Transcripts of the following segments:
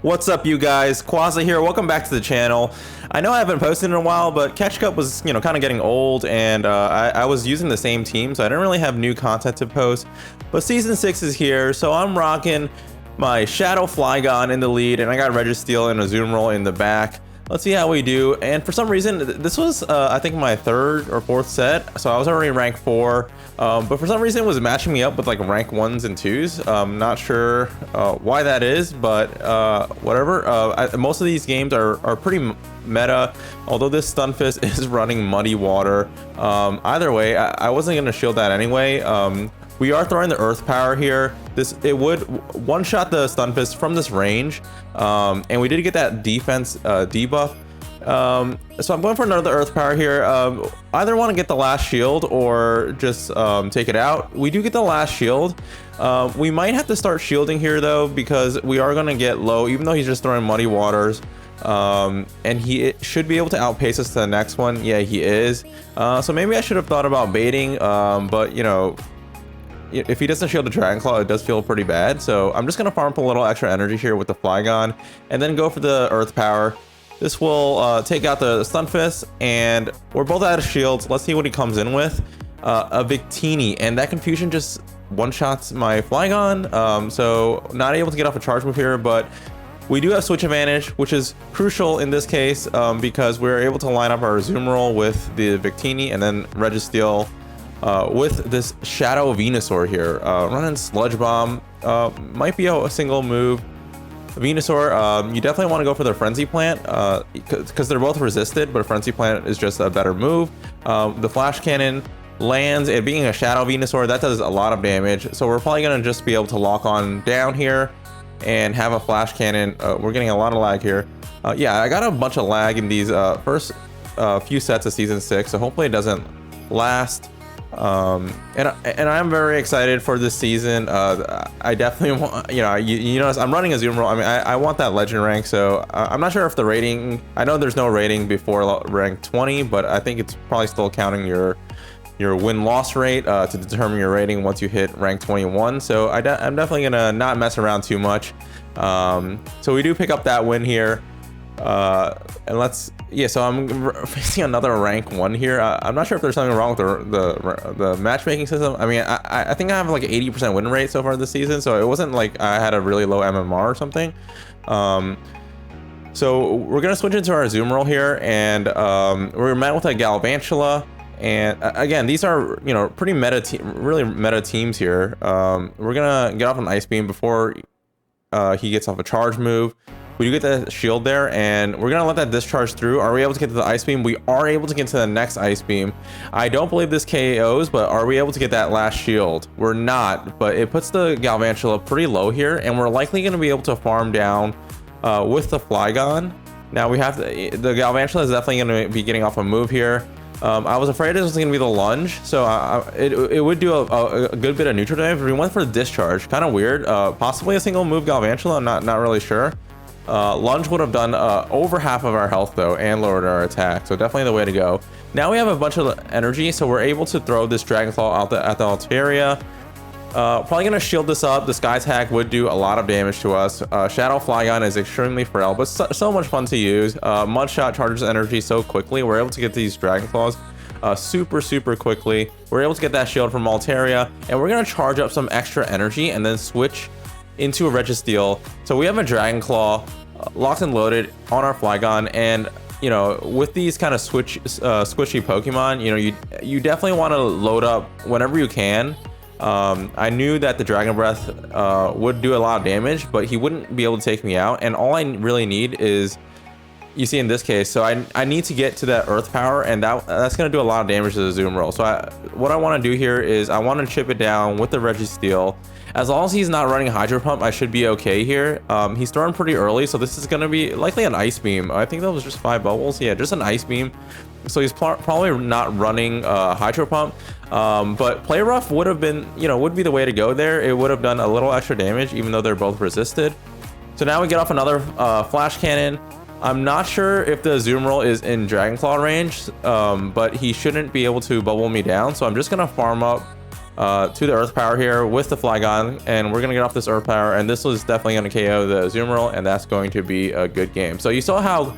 What's up, you guys? Quasi here. Welcome back to the channel. I know I haven't posted in a while, but Catch Cup was, kind of getting old, and I was using the same team, so I didn't really have new content to post. But Season 6 is here, so I'm rocking my Shadow Flygon in the lead, and I got Registeel and a Zoom Roll in the back. Let's see how we do. And for some reason, this was, I think, my third or fourth set, so I was already rank 4. But for some reason, it was matching me up with like rank 1s and 2s. Not sure why that is, but whatever. Most of these games are pretty meta, although this Stunfisk is running Muddy Water. Either way, I wasn't going to shield that anyway. We are throwing the Earth Power here. It would one-shot the Stunfisk from this range, and we did get that defense debuff. So I'm going for another Earth Power here. Either want to get the last shield or just take it out. We do get the last shield. We might have to start shielding here though, because we are going to get low, even though he's just throwing Muddy Waters. And he should be able to outpace us to the next one. Yeah, he is. So maybe I should have thought about baiting, but if he doesn't shield the Dragon Claw, it does feel pretty bad. So I'm just going to farm up a little extra energy here with the Flygon and then go for the Earth Power. This will take out the Stunfisk, and we're both out of shields. Let's see what he comes in with. A Victini, and that Confusion just one-shots my Flygon. So not able to get off a charge move here, but we do have switch advantage, which is crucial in this case because we're able to line up our Zoom Roll with the Victini and then Registeel with this Shadow Venusaur here. Running Sludge Bomb might be a single move. Venusaur, you definitely want to go for the Frenzy Plant because they're both resisted, but a Frenzy Plant is just a better move. The Flash Cannon lands, it being a Shadow Venusaur, that does a lot of damage. So we're probably going to just be able to lock on down here and have a Flash Cannon. We're getting a lot of lag here. Yeah, I got a bunch of lag in these first few sets of Season 6, so hopefully it doesn't last. And I'm very excited for this season. I definitely want, you notice I'm running a Zoom Roll. I mean, I want that legend rank, so I'm not sure if the rating, I know there's no rating before rank 20, but I think it's probably still counting your win-loss rate to determine your rating once you hit rank 21. So I'm definitely gonna not mess around too much. So we do pick up that win here. And so I'm facing another rank 1 here. I'm not sure if there's something wrong with the matchmaking system. I mean, I think I have like an 80% win rate so far this season, so it wasn't like I had a really low MMR or something. So we're gonna switch into our Zoom Roll here, and we're met with a Galvantula. And again, these are pretty really meta teams here. We're gonna get off an Ice Beam before he gets off a charge move. We do get the shield there, and we're gonna let that discharge through. Are we able to get to the Ice Beam? We are able to get to the next Ice Beam. I don't believe this KOs, but are we able to get that last shield? We're not, but it puts the Galvantula pretty low here, and we're likely gonna be able to farm down with the Flygon. Now we have the Galvantula is definitely gonna be getting off a move here. I was afraid it was going to be the lunge, so it would do a good bit of neutral damage. But we went for the discharge, kind of weird. Possibly a single move Galvantula, I'm not really sure. Lunge would have done over half of our health though, and lowered our attack, so definitely the way to go. Now we have a bunch of energy, so we're able to throw this Dragon Claw out at the Altaria. Probably gonna shield this up. The Sky Tag would do a lot of damage to us. Shadow Flygon is extremely frail, but so much fun to use. Mudshot charges energy so quickly. We're able to get these Dragon Claws super quickly. We're able to get that shield from Altaria, and we're gonna charge up some extra energy and then switch into a Registeel. So we have a Dragon Claw locked and loaded on our Flygon, and with these kind of squishy Pokemon, you definitely want to load up whenever you can. I knew that the Dragon Breath would do a lot of damage, but he wouldn't be able to take me out, and all I really need is, you see in this case, so I need to get to that Earth Power, and that's going to do a lot of damage to the Zoom Roll. So what I want to do here is I want to chip it down with the Registeel. As long as he's not running Hydro Pump, I should be okay here. He's throwing pretty early, so this is going to be likely an Ice Beam. I think that was just 5 bubbles. Yeah, just an Ice Beam. So he's probably not running Hydro Pump. But Play Rough would have been, would be the way to go there. It would have done a little extra damage, even though they're both resisted. So now we get off another Flash Cannon. I'm not sure if the Zoom Roll is in Dragon Claw range, but he shouldn't be able to bubble me down. So I'm just going to farm up to the Earth Power here with the Flygon, and we're gonna get off this Earth Power, and this was definitely gonna KO the Azumarill, and that's going to be a good game. So you saw how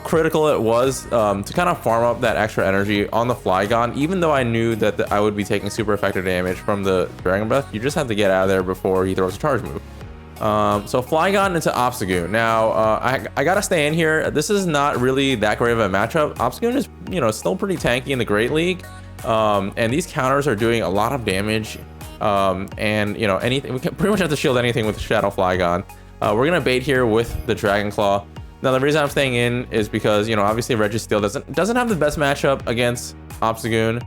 critical it was to kind of farm up that extra energy on the Flygon, even though I knew that I would be taking super effective damage from the Dragon Breath. You just have to get out of there before he throws a charge move. So Flygon into Obstagoon. Now, I gotta stay in here. This is not really that great of a matchup. Obstagoon is, you know, still pretty tanky in the Great League. And these counters are doing a lot of damage. And, you know, anything, we can pretty much have to shield anything with Shadow Flygon. We're gonna bait here with the Dragon Claw. Now, the reason I'm staying in is because, you know, obviously Registeel doesn't have the best matchup against Obstagoon.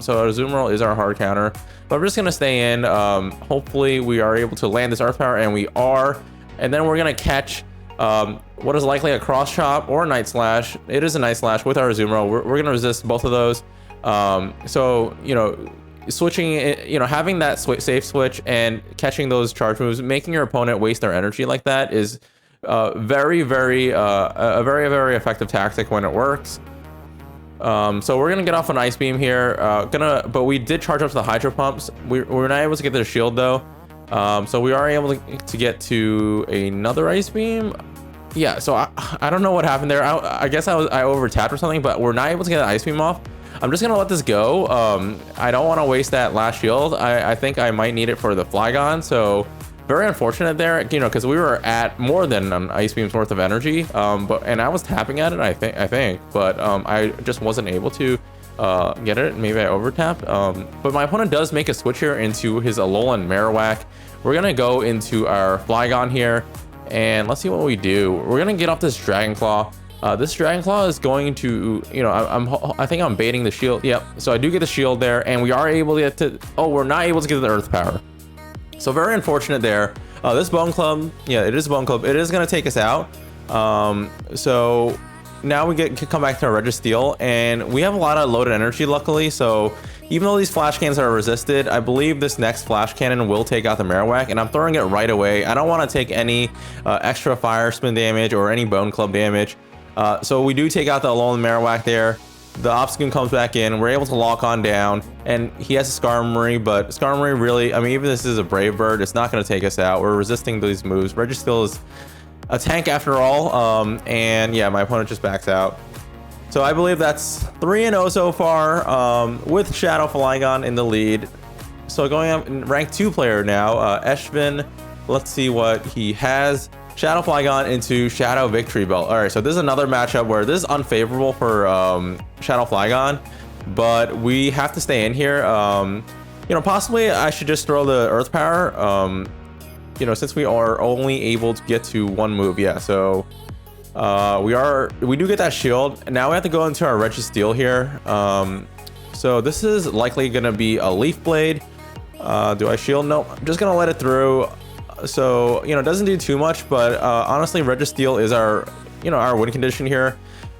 So Azumarill is our hard counter. But I'm just gonna stay in. Hopefully we are able to land this Earth Power, and we are. And then we're gonna catch what is likely a Cross Chop or a Night Slash. It is a Night Slash with our Azumarill. We're gonna resist both of those. So, you know, switching, you know, having that safe switch and catching those charge moves, making your opponent waste their energy like that is a very very effective tactic when it works. So we're gonna get off an Ice Beam here, but we did charge up to the Hydro Pumps. We're not able to get the shield though, so we are able to get to another Ice Beam. Yeah, so I don't know what happened there. I guess I over tapped or something, but we're not able to get the Ice Beam off. I'm just gonna let this go. I don't want to waste that last shield. I think I might need it for the Flygon, so very unfortunate there, you know, because we were at more than an Ice Beam's worth of energy, and I was tapping at it, I think, but I just wasn't able to get it. Maybe I over tapped. But my opponent does make a switch here into his Alolan Marowak. We're gonna go into our Flygon here, and let's see what we do. We're gonna get off this Dragon Claw. This Dragon Claw is going to, you know, I think I'm baiting the shield. Yep. So I do get the shield there, and we are able to get to. Oh, we're not able to get the Earth Power. So very unfortunate there. This Bone Club, yeah, it is Bone Club. It is gonna take us out. So now we can come back to our Registeel, and we have a lot of loaded energy, luckily. So even though these Flash Cannons are resisted, I believe this next Flash Cannon will take out the Marowak, and I'm throwing it right away. I don't want to take any extra Fire Spin damage or any Bone Club damage. So we do take out the Alolan Marowak there. The Obstagoon comes back in, we're able to lock on down, and he has a Skarmory, but Skarmory really, I mean, even this is a Brave Bird, it's not going to take us out. We're resisting these moves. Registeel is a tank after all, and yeah, my opponent just backs out. So I believe that's 3-0 so far, with Shadow Flygon in the lead. So going up in rank 2 player now, Eshvin, let's see what he has. Shadow Flygon into Shadow Victory Belt. All right, so this is another matchup where this is unfavorable for Shadow Flygon, but we have to stay in here. You know, possibly I should just throw the Earth Power, you know, since we are only able to get to one move. Yeah, so we do get that shield. Now we have to go into our Registeel here. So this is likely gonna be a Leaf Blade. Do I shield? No, I'm just gonna let it through. So, you know, it doesn't do too much, but honestly, Registeel is our, you know, our win condition here.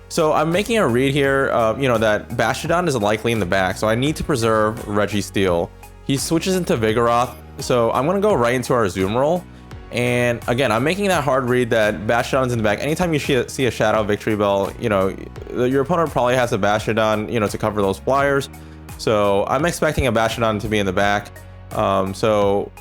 So I'm making a read here, you know, that Bastiodon is likely in the back, so I need to preserve Registeel. He switches into Vigoroth, so I'm gonna go right into our Azumarill. And again, I'm making that hard read that Bastiodon's in the back. Anytime you see a Shadow Victory Bell, you know, your opponent probably has a Bastiodon, you know, to cover those flyers. So I'm expecting a Bastiodon to be in the back. So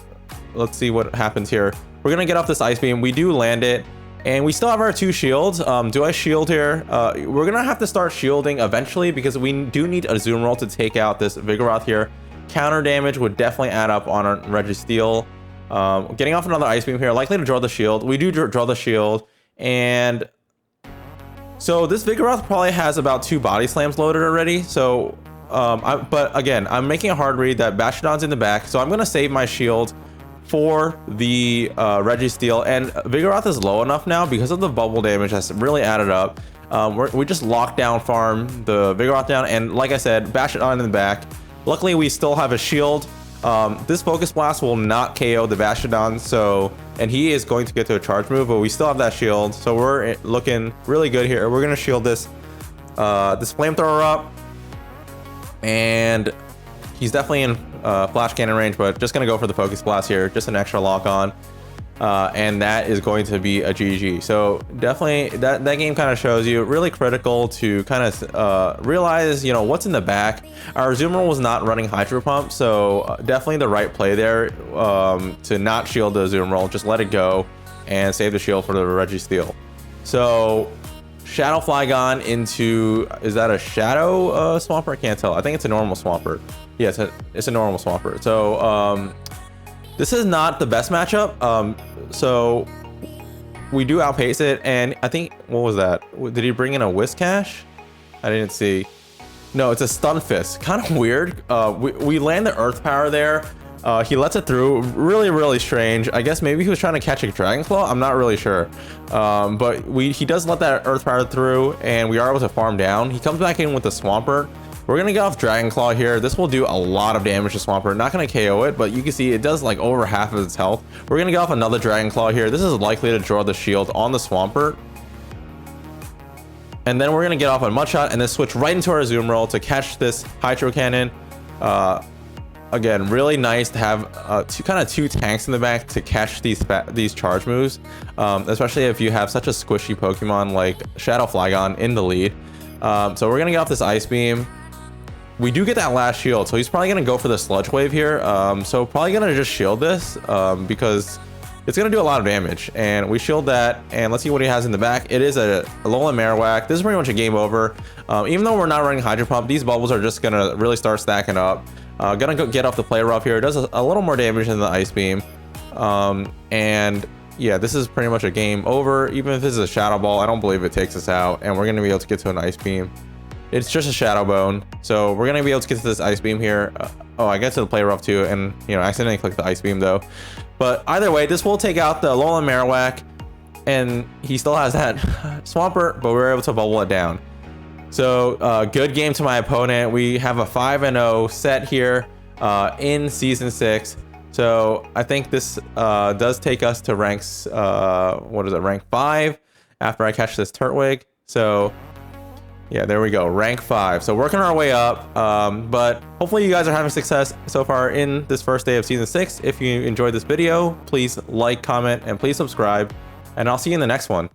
let's see what happens here. We're gonna get off this Ice Beam. We do land it, and we still have our 2 shields. Do I shield here? We're gonna have to start shielding eventually because we do need a Azumarill to take out this Vigoroth here. Counter damage would definitely add up on our Registeel. Getting off another Ice Beam here, likely to draw the shield. We do draw the shield, and so this Vigoroth probably has about 2 Body Slams loaded already. So, but again, I'm making a hard read that Bastiodon's in the back, so I'm gonna save my shield for the Registeel, and Vigoroth is low enough now because of the bubble damage that's really added up. We just locked down farm the Vigoroth down, and like I said, Bastiodon in the back. Luckily, we still have a shield. This Focus Blast will not KO the Bastiodon, so, and he is going to get to a charge move, but we still have that shield, so we're looking really good here. We're gonna shield this Flamethrower up, and he's definitely in Flash Cannon range, but just gonna go for the Focus Blast here, just an extra lock on. and that is going to be a GG. So definitely that game kind of shows you really critical to kind of realize, you know, what's in the back. Our Azumarill was not running Hydro Pump, so definitely the right play there to not shield the Azumarill, just let it go and save the shield for the Registeel. So Shadow Flygon into, is that a Shadow Swampert? I can't tell. I think it's a normal Swampert. Yeah, it's a normal Swampert. So this is not the best matchup. So we do outpace it, and I think, what was that? Did he bring in a Whiscash? I didn't see. No, it's a Stunfisk. Kind of weird. We land the Earth Power there. He lets it through. Really strange. I guess maybe he was trying to catch a Dragon Claw. I'm not really sure. But he does let that Earth Power through, and we are able to farm down. He comes back in with the Swampert. We're gonna get off Dragon Claw here. This will do a lot of damage to Swampert. Not gonna KO it, but you can see it does like over half of its health. We're gonna get off another Dragon Claw here. This is likely to draw the shield on the Swampert. And then we're gonna get off a Mudshot and then switch right into our Azumarill to catch this Hydro Cannon. Again, really nice to have two tanks in the back to catch these charge moves, especially if you have such a squishy Pokemon like Shadow Flygon in the lead. So we're gonna get off this Ice Beam. We do get that last shield, so he's probably gonna go for the Sludge Wave here. So probably gonna just shield this because it's gonna do a lot of damage. And we shield that, and let's see what he has in the back. It is a Alolan Marowak. This is pretty much a game over. Even though we're not running Hydro Pump, these bubbles are just gonna really start stacking up. Gonna go get off the Play Rough here. It does a little more damage than the Ice Beam. And yeah, this is pretty much a game over. Even if this is a Shadow Ball, I don't believe it takes us out, and we're gonna be able to get to an Ice Beam. It's just a Shadow Bone, so we're gonna be able to get to this Ice Beam here. Oh, I get to the Play Rough too, and you know, accidentally click the Ice Beam though. But either way, this will take out the Alolan Marowak, and he still has that Swampert, but we're able to bubble it down. So good game to my opponent. We have a 5-0 set here in Season 6. So I think this does take us to ranks, what is it, rank 5 after I catch this Turtwig. So yeah, there we go, rank 5. So working our way up, but hopefully you guys are having success so far in this first day of Season 6. If you enjoyed this video, please like, comment, and please subscribe, and I'll see you in the next one.